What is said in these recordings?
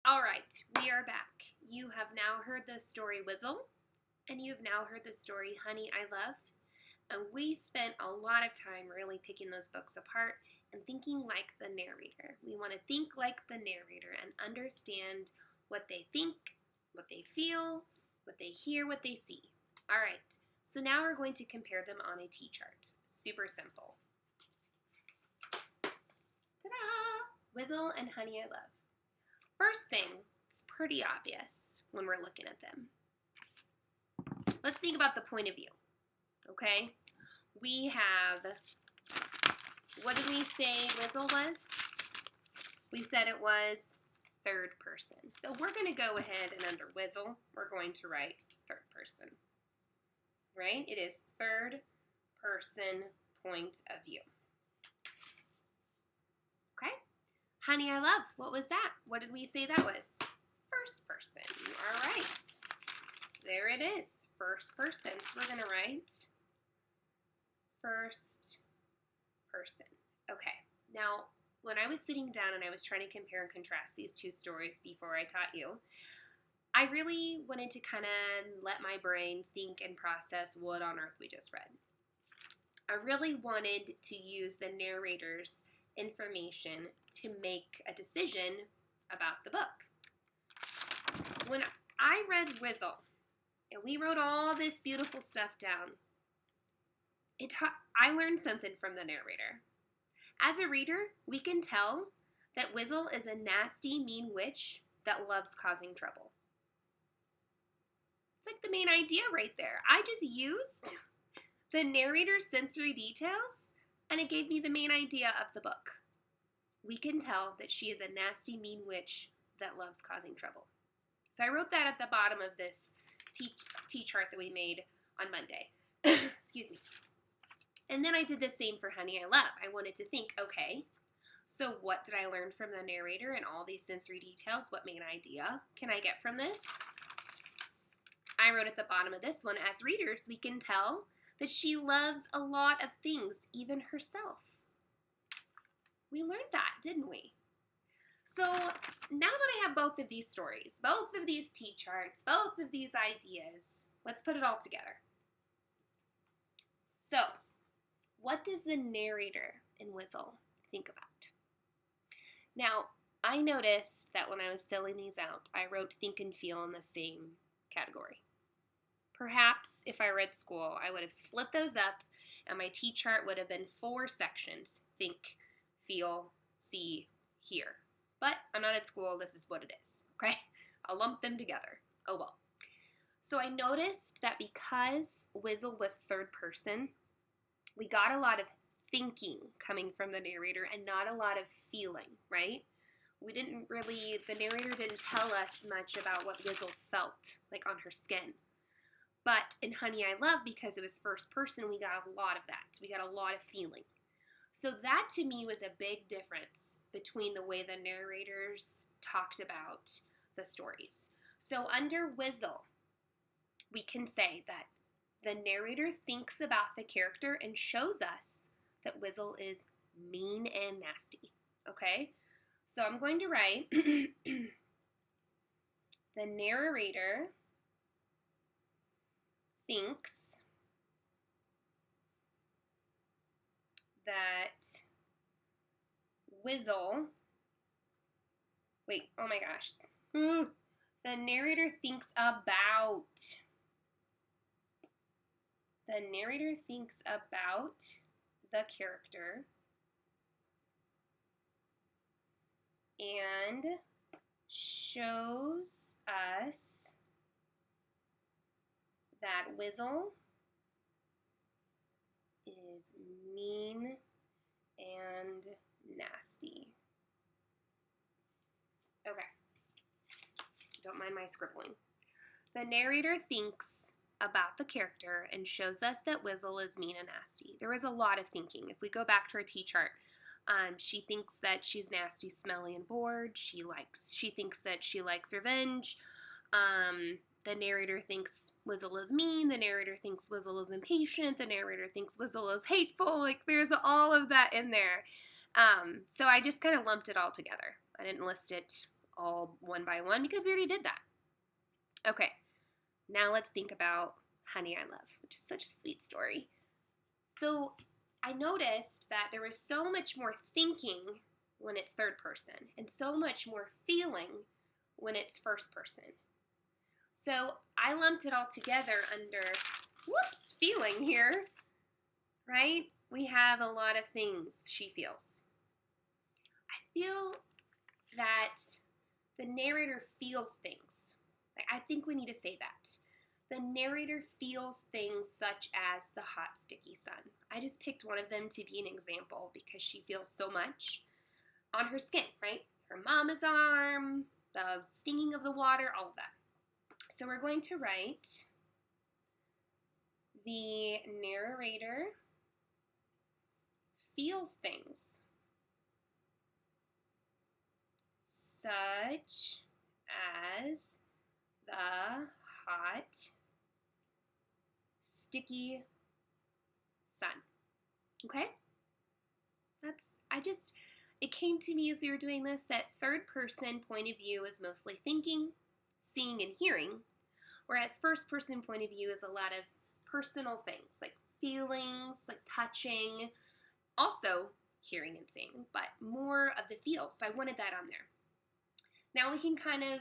All right, we are back. You have now heard the story Wizzle, and you have now heard the story Honey, I Love. And we spent a lot of time really picking those books apart and thinking like the narrator. We want to think like the narrator and understand what they think, what they feel, what they hear, what they see. All right, so now we're going to compare them on a T-chart. Super simple. Ta-da! Wizzle and Honey, I Love. First thing, it's pretty obvious when we're looking at them. Let's think about the point of view, okay? We have, what did we say Wizzle was? We said it was third person. So we're going to go ahead and under Wizzle, we're going to write third person, right? It is third person point of view. Okay? Honey, I Love, what was that? What did we say that was? First person. You are right. There it is, first person. So we're going to write first person. Okay, now when I was sitting down and I was trying to compare and contrast these two stories before I taught you, I really wanted to kind of let my brain think and process what on earth we just read. I really wanted to use the narrator's information to make a decision about the book. When I read Wizzle, and we wrote all this beautiful stuff down, I learned something from the narrator. As a reader, we can tell that Wizzle is a nasty, mean witch that loves causing trouble. It's like the main idea right there. I just used the narrator's sensory details, and it gave me the main idea of the book. We can tell that she is a nasty, mean witch that loves causing trouble. So I wrote that at the bottom of this T-chart that we made on Monday. Excuse me. And then I did the same for Honey, I Love. I wanted to think, okay, so what did I learn from the narrator and all these sensory details? What main idea can I get from this? I wrote at the bottom of this one, as readers, we can tell that she loves a lot of things, even herself. We learned that, didn't we? So now that I have both of these stories, both of these T-charts, both of these ideas, let's put it all together. So, what does the narrator in Wizzle think about? Now, I noticed that when I was filling these out, I wrote think and feel in the same category. Perhaps if I read school, I would have split those up and my T-chart would have been 4 sections. Think, feel, see, hear. But I'm not at school, this is what it is, okay? I'll lump them together. Oh well. So I noticed that because Wizzle was third person, we got a lot of thinking coming from the narrator and not a lot of feeling, right? The narrator didn't tell us much about what Wizzle felt, like on her skin. But in Honey, I Love, because it was first person, we got a lot of that. We got a lot of feeling. So that to me was a big difference between the way the narrators talked about the stories. So under Wizzle, we can say that the narrator thinks about the character and shows us that Wizzle is mean and nasty, okay? So I'm going to write, the narrator thinks that Wizzle, oh my gosh. The narrator thinks about the character and shows us that Wizzle is mean and nasty. Okay. Don't mind my scribbling. The narrator thinks about the character and shows us that Wizzle is mean and nasty. There was a lot of thinking. If we go back to our T-chart, she thinks that she's nasty, smelly, and bored. She thinks that she likes revenge. The narrator thinks Wizzle is mean. The narrator thinks Wizzle is impatient. The narrator thinks Wizzle is hateful. Like, there's all of that in there. So I just kind of lumped it all together. I didn't list it all one by one because we already did that. Okay, now let's think about Honey I Love, which is such a sweet story. So I noticed that there was so much more thinking when it's third person and so much more feeling when it's first person. So I lumped it all together under, feeling here, right? We have a lot of things she feels. I feel that the narrator feels things. I think we need to say that. The narrator feels things such as the hot, sticky sun. I just picked one of them to be an example because she feels so much on her skin, right? Her mama's arm, the stinging of the water, all of that. So we're going to write the narrator feels things such as the hot, sticky sun. Okay? It came to me as we were doing this that third person point of view is mostly thinking, seeing, and hearing, whereas first person point of view is a lot of personal things like feelings, like touching, also hearing and seeing, but more of the feel. So I wanted that on there. Now we can kind of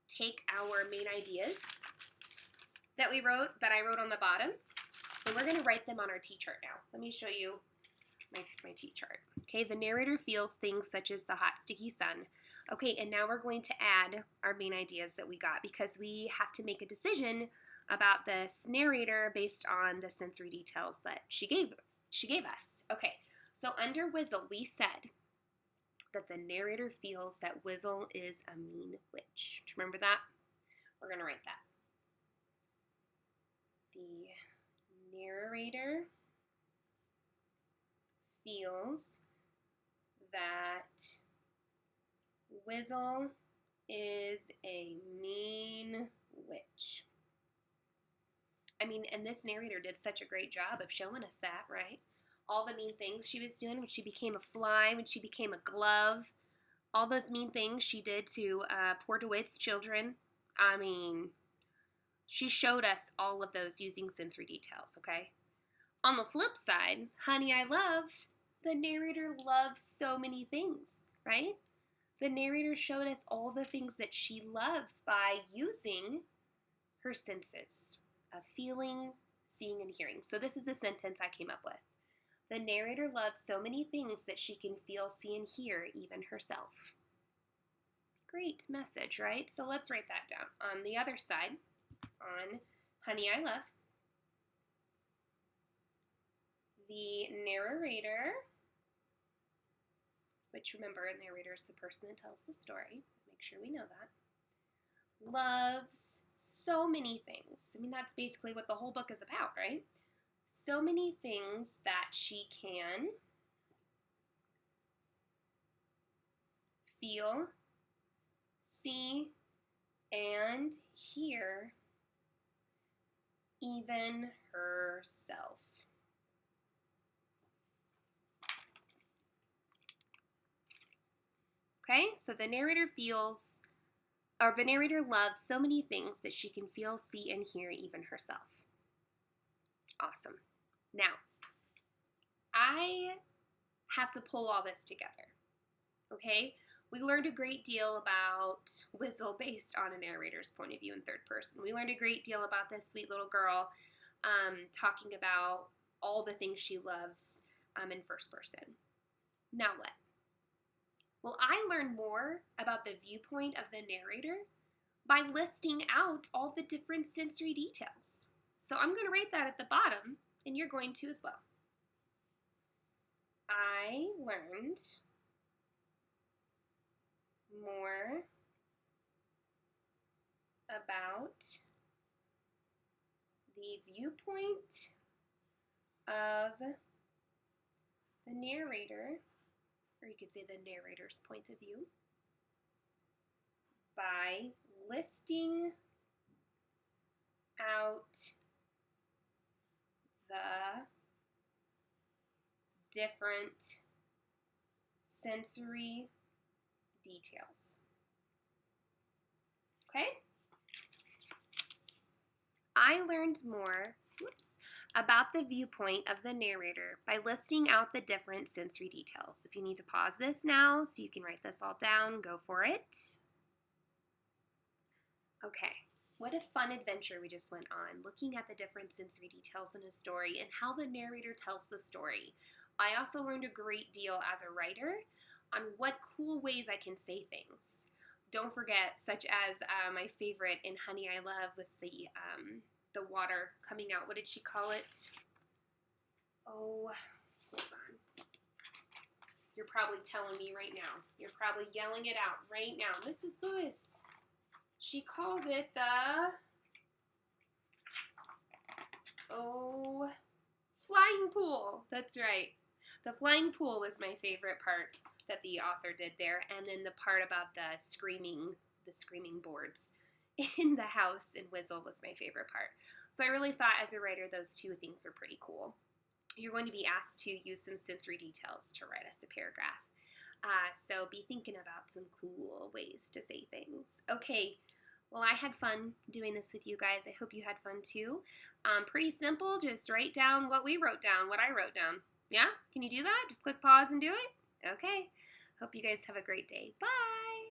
take our main ideas that I wrote on the bottom, and we're going to write them on our T-chart now. Let me show you my T-chart. Okay, the narrator feels things such as the hot, sticky sun. Okay, and now we're going to add our main ideas that we got because we have to make a decision about this narrator based on the sensory details that she gave us. Okay, so under Wizzle, we said that the narrator feels that Wizzle is a mean witch. Do you remember that? We're going to write that. The narrator feels that Wizzle is a mean witch. I mean, and this narrator did such a great job of showing us that, right? All the mean things she was doing when she became a fly, when she became a glove, all those mean things she did to poor DeWitt's children. I mean, she showed us all of those using sensory details, okay? On the flip side, Honey I Love, the narrator loves so many things, right? The narrator showed us all the things that she loves by using her senses of feeling, seeing, and hearing. So this is the sentence I came up with. The narrator loves so many things that she can feel, see, and hear even herself. Great message, right? So let's write that down. On the other side, on Honey I Love, the narrator, which remember, a narrator is the person that tells the story. Make sure we know that. Loves so many things. I mean, that's basically what the whole book is about, right? So many things that she can feel, see, and hear even herself. Okay, so the narrator loves so many things that she can feel, see, and hear even herself. Awesome. Now, I have to pull all this together, okay? We learned a great deal about Wizzle based on a narrator's point of view in third person. We learned a great deal about this sweet little girl talking about all the things she loves in first person. Now what? Well, I learned more about the viewpoint of the narrator by listing out all the different sensory details. So I'm going to write that at the bottom, and you're going to as well. I learned more about the viewpoint of the narrator, or you could say the narrator's point of view, by listing out the different sensory details. learned more about the viewpoint of the narrator by listing out the different sensory details. If you need to pause this now so you can write this all down, go for it. Okay, what a fun adventure we just went on, looking at the different sensory details in a story and how the narrator tells the story. I also learned a great deal as a writer on what cool ways I can say things. Don't forget, such as my favorite in Honey I Love with the water coming out. What did she call it? Oh, hold on. You're probably telling me right now. You're probably yelling it out right now. Mrs. Lewis. She called it the, flying pool. That's right. The flying pool was my favorite part that the author did there. And then the part about the screaming boards in the house in Wizzle was my favorite part. So I really thought as a writer those two things were pretty cool. You're going to be asked to use some sensory details to write us a paragraph. So be thinking about some cool ways to say things. Okay, well, I had fun doing this with you guys. I hope you had fun too. Pretty simple. Just write down what we wrote down, what I wrote down. Yeah? Can you do that? Just click pause and do it? Okay. Hope you guys have a great day. Bye!